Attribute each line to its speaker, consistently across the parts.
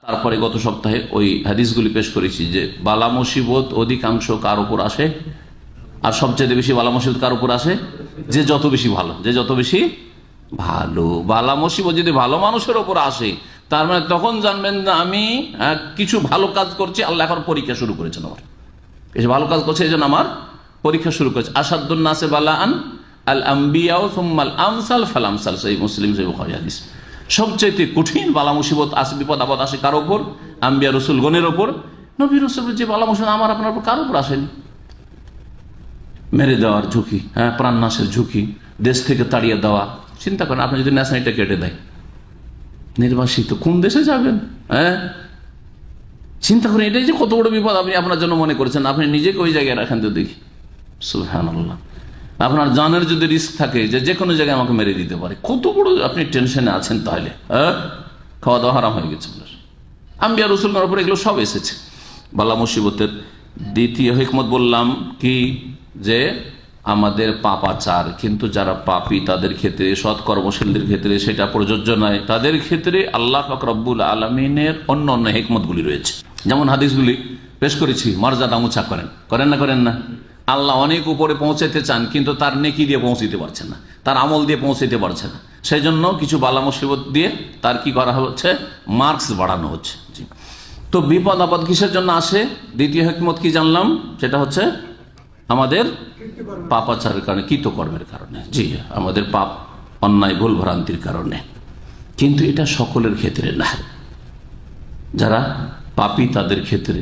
Speaker 1: তারপরে গত সপ্তাহে ওই হাদিসগুলি পেশ করেছি যে বালা মুসিবত অধিকাংশ কার উপর আসে, আর সবচেয়ে বেশি বালা মুসিবত কার উপর আসে? যে যত বেশি ভালো, যে যত বেশি ভালো। বালা মুসিবত যদি ভালো মানুষের উপর আসে, তার মানে তখন জানবেন যে আমি কিছু ভালো কাজ করছি, আল্লাহ এখন পরীক্ষা শুরু করেছেন আমার। কিছু ভালো কাজ করছে, এই জন্য আমার পরীক্ষা শুরু করেছে। আসাদুন নাসে বালাআন আল আম্বিয়াউ সুম্মাল আমসাল ফাল আমসাল, সেই মুসলিম, সেই বুখারী হাদিস। সবচেয়ে কঠিন বালা মুসিবত আসে, বিপদ আপদ আসে কার ওপর? আম্বিয়া রসুলগণের ওপর। নবী রসুলের যে বালা মুসিবত আমার আপনার উপর কার উপর আসেনি? মেরে দেওয়ার ঝুঁকি, প্রাণ নাশের ঝুঁকি, দেশ থেকে তাড়িয়ে দেওয়া। চিন্তা করেন, আপনি যদি ন্যাশনালিটি কেটে দেয়, নির্বাসিত, কোন দেশে যাবেন? চিন্তা করেন, এটাই যে কত বড় বিপদ আপনি আপনার জন্য মনে করেছেন। আপনি নিজেকে ওই জায়গায় রাখেন তো দেখি। সুবহানাল্লাহ। আপনার জানের যদি রিস্ক থাকে যে কোনো জায়গায় আমাকে মেরে দিতে পারে, কত বড় আপনি টেনশনে আছেন। তাহলে খাওয়া দাওয়া হারাম হয়ে গেছে। আম্বিয়া রাসূলগণের উপর এগুলো সব এসেছে। বালা মুসিবতের দ্বিতীয় হিকমত বললাম কি, যে আমাদের পাপাচার, কিন্তু যারা পাপী তাদের ক্ষেত্রে, সৎ কর্মশীলদের ক্ষেত্রে সেটা প্রযোজ্য নয়। তাদের ক্ষেত্রে আল্লাহ পাক রব্বুল আলামিনের অন্য অন্য হিকমতগুলি রয়েছে। যেমন হাদিসগুলি পেশ করেছি, মর্যাদা উঁচা করেন না? আল্লাহ অনেক উপরে পৌঁছাতে চান, কিন্তু তার নেকি দিয়ে পৌঁছতে পারছেন না, তার আমল দিয়ে পৌঁছতে পারছে না। সেই জন্য কিছু বালা মুসিবত দিয়ে তার কি করা হচ্ছে? মার্কস বাড়ানো হচ্ছে। তো বিপদ আপদ কিসের জন্য আসে? দ্বিতীয় হিকমত কি জানলাম, সেটা হচ্ছে আমাদের পাপাচারের কারণে, কৃতকর্মের কারণে। জি, আমাদের পাপ, অন্যায়, ভুল ভ্রান্তির কারণে। কিন্তু এটা সকলের ক্ষেত্রে না। যারা পাপী তাদের ক্ষেত্রে,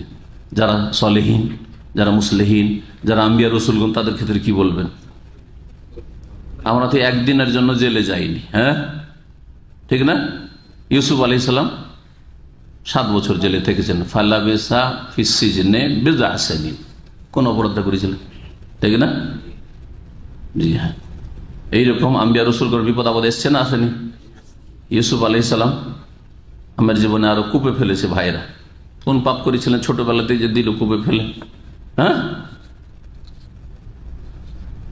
Speaker 1: যারা সলেহীন, যারা মুসলিহীন, যারা আম্বিয়া রসুলগণ, তাদের ক্ষেত্রে কি বলবেন? আমরা তো একদিনের জন্য জেলে যাইনি, ঠিক না? ইউসুফ আলাইহিস সালাম 7 বছর জেলে থেকেছেন। ফালাবিসা ফিস সিজনে বিদআ সিনিন, কোন অপরাধ করেছিলেন, ঠিক না? জি হ্যাঁ, এইরকম আম্বিয়া রসুলগণ বিপদ আপদ এসছে না, আসেনি? ইউসুফ আলাইহিস সালাম আমার জীবনে আরো কূপে ফেলেছে ভাইরা। কোন পাপ করেছিলেন ছোটবেলাতে যে দিল কূপে ফেলে?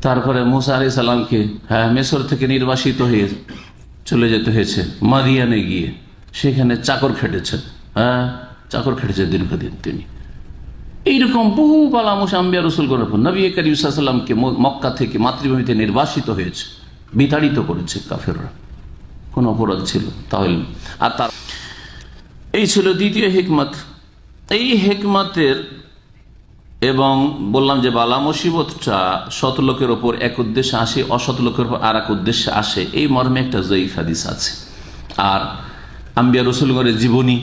Speaker 1: তারপরে মুসা আলাইহিস সালামকে মিশর থেকে নির্বাসিত হয়ে চলে যেতে হয়েছে মাদিয়ানে গিয়ে, সেখানে চাকর খেটেছেন। চাকর খেটেছে দীর্ঘদিন তিনি। এইরকম বহু বালা মুসা আম্বিয়া রাসূলগণের উপর। নবী করিম সাল্লাল্লাহু আলাইহি ওয়াসাল্লামকে মক্কা থেকে, মাতৃভূমিতে নির্বাসিত হয়েছে, বিতাড়িত করেছে কাফেররা। কোন অপরাধ ছিল তাহলে? আর তার এই ছিল দ্বিতীয় হিকমত। এই হিকমতের, এবং বললাম যে বালা মুসিবতটা সৎ লোকের ওপর এক উদ্দেশ্যে আসে, অসৎ লোকের উপর আর এক উদ্দেশ্যে আসে, এই মর্মে একটা জয়ীফ হাদিস আছে। আর আম্বিয়া রাসূলগণের জীবনী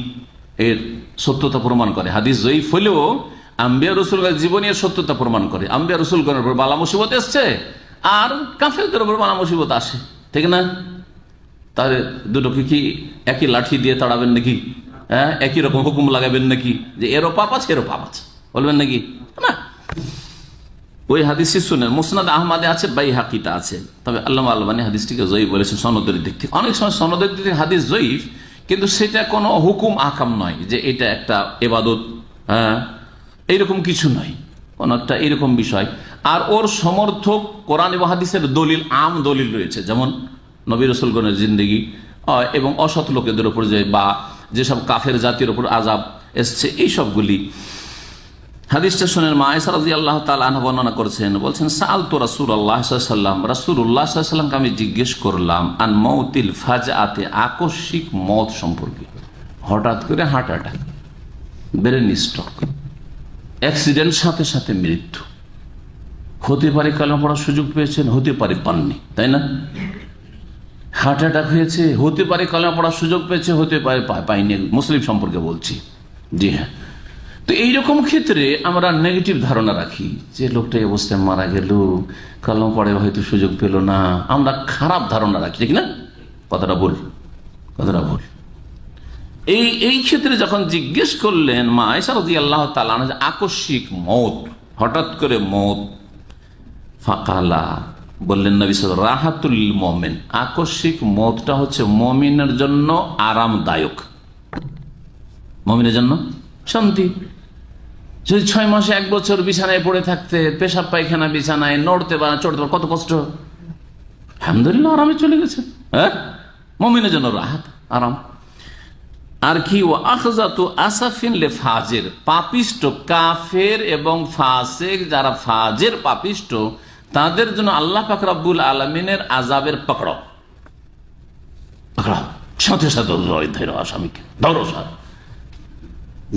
Speaker 1: এর সত্যতা প্রমাণ করে। হাদিস জয়ীফ হলেও আম্বিয়া রাসূলগণের জীবনী এর সত্যতা প্রমাণ করে। আম্বিয়া রাসূলগণের উপর বালা মুসিবত এসছে, আর কাফেরদের উপর বালা মুসিবত আসে, ঠিক না? তাহলে দুটোকে কি একই লাঠি দিয়ে তাড়াবেন নাকি? একই রকম হুকুম লাগাবেন নাকি যে এরও পাপ আছে, এরও পাপ আছে, বলবেন নাকি? না। ওই হাদিস শুনেন, মুসনাদ আহমদে আছে, বাইহাকিতে আছে। তবে আল্লামা আলবানী হাদিসটিকে জয়ীফ বলেছেন সনদের দিক থেকে। অনেক সময় সনদের দিক থেকে হাদিস জয়ীফ, কিন্তু সেটা কোনো হুকুম আকাম নয় যে এটা একটা ইবাদত, এইরকম কিছু নয়, কোন একটা এরকম বিষয়। আর ওর সমর্থক কোরআন এবং হাদিসের দলিল, আম দলিল রয়েছে, যেমন নবী রাসূলগণের জিন্দেগি এবং অসৎ লোকেদের উপর যে, বা যেসব কাফের জাতির উপর আযাব এসছে, এই সবগুলি। হাদিসটা শুনেন, মা আয়েশা রাদিয়াল্লাহু তাআলা আনহা বর্ণনা করেছেন, বলছেন সাআলতু রাসূলুল্লাহ সাল্লাল্লাহু আলাইহি ওয়াসাল্লাম, রাসূলুল্লাহ সাল্লাল্লাহু আলাইহি ওয়াসাল্লামকে আমি জিজ্ঞেস করলাম আন মাউতিল ফাজআতে, আকস্মিক মত সম্পর্কে। হঠাৎ করে heart attack, brain stroke, accident, সাথে সাথে মৃত্যু। হতে পারে কালেমা পড়ার সুযোগ পেয়েছেন, হতে পারে পাননি, তাই না? হার্ট অ্যাটাক হয়েছে, হতে পারে কালেমা পড়ার সুযোগ পেয়েছে, হতে পারে পাইনি। মুসলিম সম্পর্কে বলছি। জি হ্যাঁ। তো এইরকম ক্ষেত্রে আমরা নেগেটিভ ধারণা রাখি যে লোকটা এই অবস্থায় মারা গেল, কালেমা পড়ে হয়তো সুযোগ পেল না, আমরা খারাপ ধারণা রাখি, ঠিক না? কথাটা ভুল। এই ক্ষেত্রে যখন জিজ্ঞেস করলেন মা আয়েশা রাদিয়াল্লাহু তাআলা আনহা, আকস্মিক মত, হঠাৎ করে মত, ফাকালা, বললেন নবী সাল্লাল্লাহু আলাইহি ওয়াসাল্লাম, রাহাতুল মুমিন, আকস্মিক মতটা হচ্ছে মুমিনের জন্য আরামদায়ক, মুমিনের জন্য শান্তি। যদি 6 মাসে 1 বছর বিছানায় পড়ে থাকতে, পেশাব পায়খানা বিছানায়, নড়তে পারে, চড়তে পারে, কত কষ্ট, আলহামদুলিল্লাহ আরামে চলে গেছে। মুমিনের জন্য রাহাত, আরাম। আর কি, ও আখজাতু আসাফিন লে ফাজের, পাপিষ্ট কাফের এবং ফাসেক যারা ফাজের পাপিষ্ট তাদের জন্য আল্লাহ পাক রব্বুল আলামিনের আযাবের পকড়াও, সাথে সাথে ধরো আসামিকে, ধরো।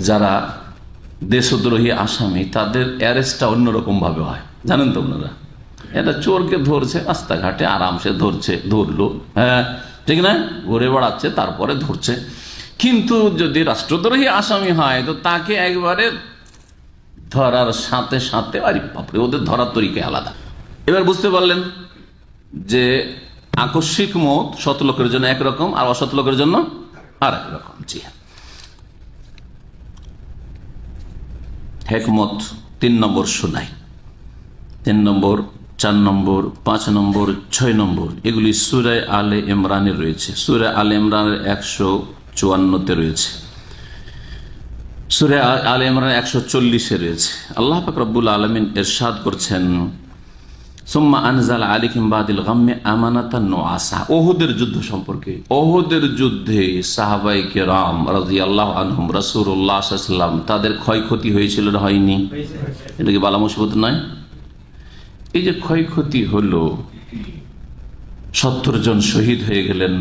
Speaker 1: যারা দেশদ্রোহী আসামি তাদের অ্যারেস্টটা অন্যরকম ভাবে হয়, জানেন তো আপনারা। এটা চোরকে ধরছে রাস্তাঘাটে, আরামসে ধরলো, হ্যাঁ ঠিক না, ঘুরে বেড়াচ্ছে তারপরে ধরছে। কিন্তু যদি রাষ্ট্রদ্রোহী আসামি হয় তো তাকে একবারে ধরার সাথে সাথে, আরে বাপরে, ওদের ধরার তরিকা আলাদা। এবার বুঝতে পারলেন যে আকস্মিক মত সৎ লোকের জন্য একরকম আর অসৎ লোকের জন্য আর একরকম। জি হ্যাঁ, হেকমত 3 নম্বর শোনাই, 3 নম্বর, 4 নম্বর, 5 নম্বর, 6 নম্বর, এগুলি সূরা আলে ইমরানে রয়েছে। সূরা আলে ইমরানের 154-তে রয়েছে, সূরা আলে ইমরান 140-এ রয়েছে। আল্লাহ পাক রব্বুল আলামিন ইরশাদ করছেন, সুম্মা আনজাল আলাইহিম বাদিল গাম্মি আমানাতান নুআসা। ওহুদের যুদ্ধ সম্পর্কে, ওহুদের যুদ্ধে সাহাবায়ে কেরাম রাদিয়াল্লাহু আনহুম, রাসূলুল্লাহ সাল্লাল্লাহু আলাইহি ওয়াসাল্লাম তাদের ক্ষয়ক্ষতি হয়েছিল না হয়নি? এটা কি বালা মুসিবত নয়? এই যে ক্ষয়ক্ষতি হলো, 70 জন শহীদ হয়ে গেলেন,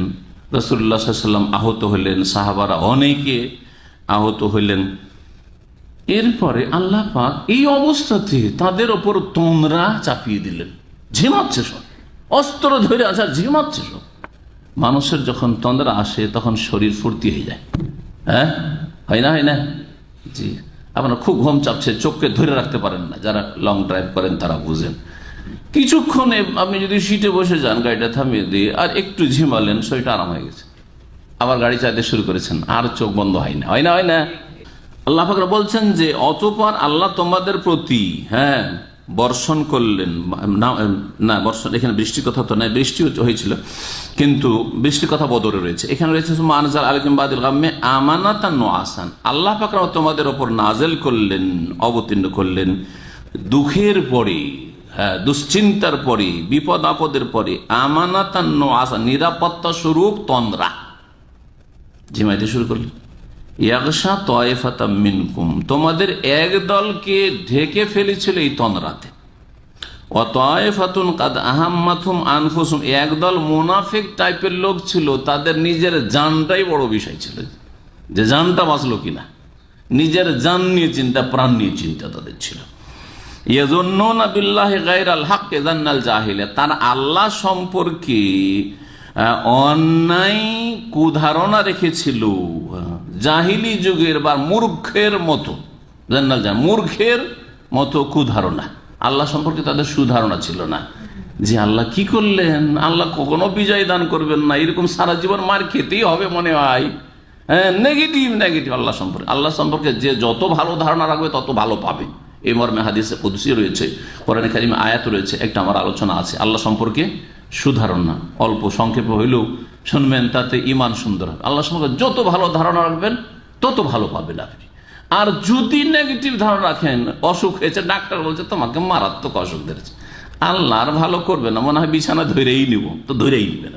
Speaker 1: রাসূলুল্লাহ সাল্লাল্লাহু আলাইহি ওয়াসাল্লাম আহত হলেন, সাহাবারা অনেকে আহত হলেন। এরপরে আল্লাহ পাক এই অবস্থাতে তাদের ওপর তোমরা চাপিয়ে দিলেন, ঝিমাচ্ছে সব, অস্ত্র ধরে আসা ঝিমাচ্ছে সব। মানুষের যখন তন্দ্রা আসে তখন শরীর ফুর্তি হয়ে যায়, হ্যাঁ হয় না, হয় না? জি, আপনার খুব ঘুম চাপছে, চোখকে ধরে রাখতে পারেন না, যারা লং ড্রাইভ করেন তারা বুঝেন। কিছুক্ষণে আপনি যদি সিটে বসে যান, গাড়িটা থামিয়ে দিয়ে আর একটু ঝিমালেন, শরীরটা আরাম হয়ে গেছে, আবার গাড়ি চালাতে শুরু করেছেন, আর চোখ বন্ধ হয় না, হয় না, হয় না? আল্লাহ পাক বলছেন যে অতঃপর আল্লাহ তোমাদের প্রতি, হ্যাঁ, বর্ষণ করলেন না, বর্ষণ এখানে বৃষ্টির কথা তো নয়, বৃষ্টি হয়েছিল কিন্তু বৃষ্টির কথা বদরে রয়েছে। এখানে রয়েছে আনজাল আলাইহিম বাদিল গাম্মি আমানাতান নুআসান, আল্লাহ পাক তোমাদের ওপর নাজেল করলেন, অবতীর্ণ করলেন দুঃখের পরে, হ্যাঁ, দুশ্চিন্তার পরে, বিপদ আপদের পরে, আমানাতান নুআসান, নিরাপত্তা স্বরূপ তন্দ্রা, ঝিমাইতে শুরু করলেন। ইয়াগশা তায়েফাতাম মিনকুম, তোমাদের এক দলকে ঢেকে ফেলেছিল এই তন্দ্রাতে। ওয়া তায়েফাতুন কাদ আহাম্মাতুহুম আনফুসুহুম, একদল মুনাফিক টাইপের লোক ছিল, তাদের নিজের জানটাই বড় বিষয় ছিল, যে জানটা বাঁচলো কিনা, নিজের জান নিয়ে চিন্তা, প্রাণ নিয়ে চিন্তা তাদের ছিল। ইয়াযুন্নুনা বিল্লাহি গায়রাল হাক্কি যান্নাল জাহিলিয়া, তারা আল্লাহ সম্পর্কে অন্যায় কুধারণা রেখেছিল, জাহিলি যুগের বা মূর্খের মতো, মূর্খের মতো কুধারণা, আল্লাহ সম্পর্কে তাদের সুধারণা ছিল না, যে আল্লাহ কি করলেন, আল্লাহ কখনো বিজয় দান করবেন না, এরকম সারা জীবন মার খেতেই হবে মনে হয়। হ্যাঁ, নেগেটিভ আল্লাহ সম্পর্কে যে যত ভালো ধারণা রাখবে তত ভালো পাবে, এই মর্মে হাদিসে কুদসি রয়েছে, কোরআনে কারিমে আয়াত রয়েছে। একটা আমার আলোচনা আছে আল্লাহ সম্পর্কে সুধারণা, অল্প সংক্ষেপে হইলেও শুনবেন, তাতে ইমান সুন্দর হবে। আল্লাহ সম্পর্কে যত ভালো ধারণা রাখবেন তত ভালো পাবেন আপনি। আর যদি নেগেটিভ ধারণা রাখেন, অসুখ হয়েছে, ডাক্তার বলছে তোমাকে মারাত্মক অসুখ ধরেছে, আল্লাহ আর ভালো করবে না, মনে হয় বিছানা ধরেই নিব, তো ধরেই নিবেন,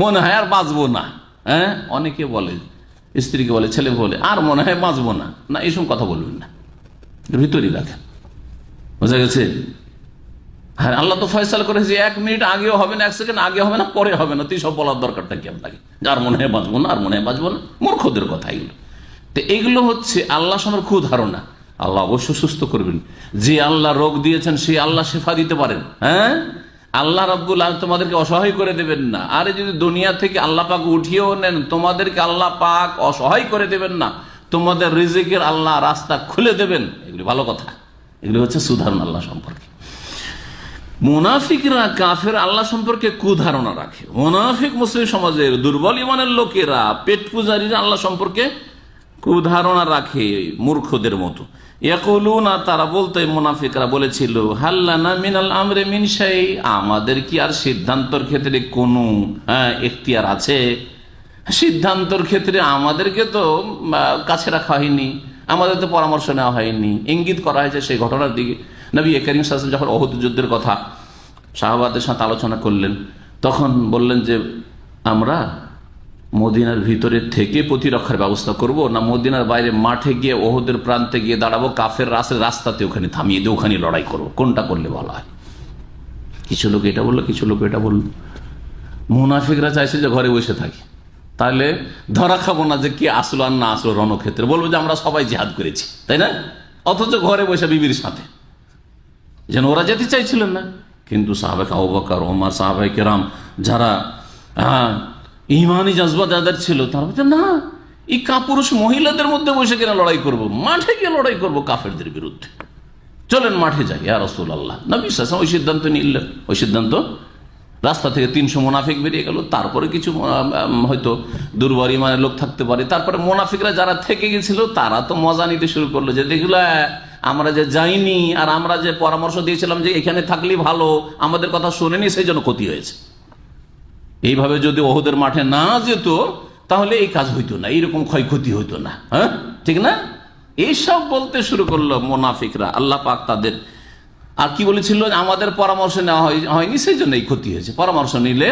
Speaker 1: মনে হয় আর বাঁচবো না। হ্যাঁ, অনেকে বলে, স্ত্রীকে বলে, ছেলে বলে, আর মনে হয় বাঁচবো না, না এইসব কথা বলবেন না, ভিতরেই রাখেন, বোঝা গেছে? হ্যাঁ, আল্লাহ তো ফয়সালা করেছে 1 মিনিট আগেও হবে না, 1 সেকেন্ড আগে হবে না, পরে হবে না, তুই সব বলার দরকারটা কি আপনাকে? যার মনে হয় বাঁচবো না, আর মনে হয় বাঁচবো না, মূর্খদের কথা এগুলো। তো এগুলো হচ্ছে আল্লাহ সম্পর্কে কুধারণা। আল্লাহ অবশ্য সুস্থ করবেন, যে আল্লাহ রোগ দিয়েছেন সেই আল্লাহ শেফা দিতে পারেন। হ্যাঁ, আল্লাহ রাব্বুল আলামিন তোমাদেরকে অসহায় করে দেবেন না। আরে যদি দুনিয়া থেকে আল্লাহ পাক উঠিয়েও নেন, তোমাদেরকে আল্লাহ পাক অসহায় করে দেবেন না, তোমাদের রিজিকের আল্লাহ রাস্তা খুলে দেবেন। এগুলি ভালো কথা, এগুলি হচ্ছে সুধারণা আল্লাহ সম্পর্কে। মুনাফিকরা, কাফের আল্লাহ সম্পর্কে কুধারণা রাখে। মুনাফিক মুসলিম সমাজের দুর্বল ইমানের লোকেরা, পেট পূজারীরা আল্লাহ সম্পর্কে কুধারণা রাখে, মূর্খদের মতো। ইয়াকুলুনা, তারা বলতো, মুনাফিকরা বলেছিল, হাল্লানা মিনাল আমরে মিন শাই, আমাদের কি আর সিদ্ধান্তর ক্ষেত্রে কোনো এখতিয়ার আছে? সিদ্ধান্তর ক্ষেত্রে আমাদেরকে তো কাছে রাখা হয়নি, আমাদের তো পরামর্শ নেওয়া হয়নি, ইঙ্গিত করা হয়েছে সেই ঘটনার দিকে। নবী করিম সাল্লাল্লাহু আলাইহি ওয়াসাল্লাম যখন উহুদ যুদ্ধের কথা সাহাবাদের সাথে আলোচনা করলেন, তখন বললেন যে আমরা মদিনার ভিতরে থেকে প্রতিরক্ষার ব্যবস্থা করব, না মদিনার বাইরে মাঠে গিয়ে ওহদের প্রান্তে গিয়ে দাঁড়াবো, কাফের রাস্তাতে ওখানে থামিয়ে দিয়ে ওখানে লড়াই করবো, কোনটা করলে ভালো হয়? কিছু লোক এটা বললো, কিছু লোক এটা বললো। মুনাফিকরা চাইছে যে ঘরে বসে থাকি, তাহলে ধরা খাবো না যে কি আসলো আর না আসলো রণক্ষেত্রে, বলবো যে আমরা সবাই জিহাদ করেছি, তাই না? অথচ ঘরে বসে বিবির সাথে, যেন ওরা যেতে চাইছিলেন না। কিন্তু সাহাবায়ে আবু বকর, ওমর, সাহাবায়ে কেরাম যারা ইমানি জজবা যাদের ছিল, তারা বলতেন না, এই কাপুরুষ মহিলাদের মধ্যে বসে কিনা লড়াই করব, মাঠে গিয়ে লড়াই করব কাফেরদের বিরুদ্ধে, চলেন মাঠে যাই ইয়া রাসূলুল্লাহ। নবী সাল্লাল্লাহু আলাইহি ওয়াসাল্লাম ওই সিদ্ধান্ত নিলেন। ওই সিদ্ধান্ত, রাস্তা থেকে 300 মুনাফিক বেরিয়ে গেল, তারপরে কিছু হয়তো দুর্বল ইমানের লোক থাকতে পারে, তারপরে মুনাফিকরা যারা থেকে গেছিল তারা তো মজা নিতে শুরু করলো যে দেখলো আমরা যে যাইনি, আর আমরা যে পরামর্শ দিয়েছিলাম যে এখানে থাকলেই ভালো, আমাদের কথা শোনেনি, সেই জন্য ক্ষতি হয়েছে। এইভাবে যদি ওহদের মাঠে না যেত তাহলে এই কাজ হইতো না, এইরকম ক্ষয়ক্ষতি হইতো না। হ্যাঁ, ঠিক না? এইসব বলতে শুরু করলো মুনাফিকরা। আল্লাহ পাক তাদের আর কি বলেছিল, আমাদের পরামর্শ নেওয়া হয়নি, সেই জন্য এই ক্ষতি হয়েছে, পরামর্শ নিলে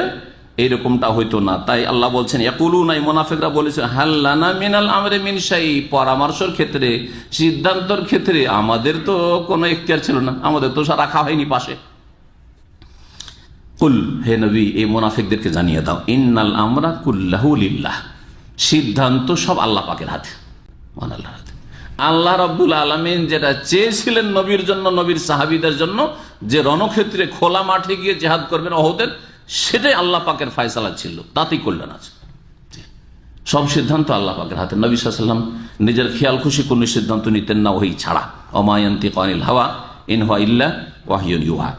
Speaker 1: এইরকমটা হইতো না। তাই আল্লাহ বলছেন ইয়াকুলুনা, মুনাফিকরা বলেছে হাল্লানা মিনাল আমরি মিন শাই, পরামর্শের ক্ষেত্রে, সিদ্ধান্তর ক্ষেত্রে আমাদের তো কোনো এখতিয়ার ছিল না, আমাদের তো রাখা হয়নি পাশে। কুল, হে নবী, এই মুনাফিকদেরকে জানিয়ে দাও, ইন্নাল আমরা কুল্লাহু লিল্লাহ, সিদ্ধান্ত সব আল্লাহ পাকের হাতে, আল্লাহর হাতে। আল্লাহ রাব্বুল আলামিন যেটা চেয়েছিলেন নবীর জন্য, নবীর সাহাবীদের জন্য, যে রণক্ষেত্রে খোলা মাঠে গিয়ে জিহাদ করবেন ওহদের, সেটাই আল্লাহ পাকের ফয়সালা ছিল, তাতেই কল্যাণ আছে। সব সিদ্ধান্ত আল্লাহ পাকের হাতে। নবী সাল্লাল্লাহু আলাইহি ওয়াসাল্লাম নিজের খেয়াল খুশি কোনো সিদ্ধান্ত নিতেন না, ওহী ছাড়া। ওমা ইয়ানতিকু আনিল হাওয়া ইন হুয়া ইল্লা ওয়াহয়ুন ইউহা।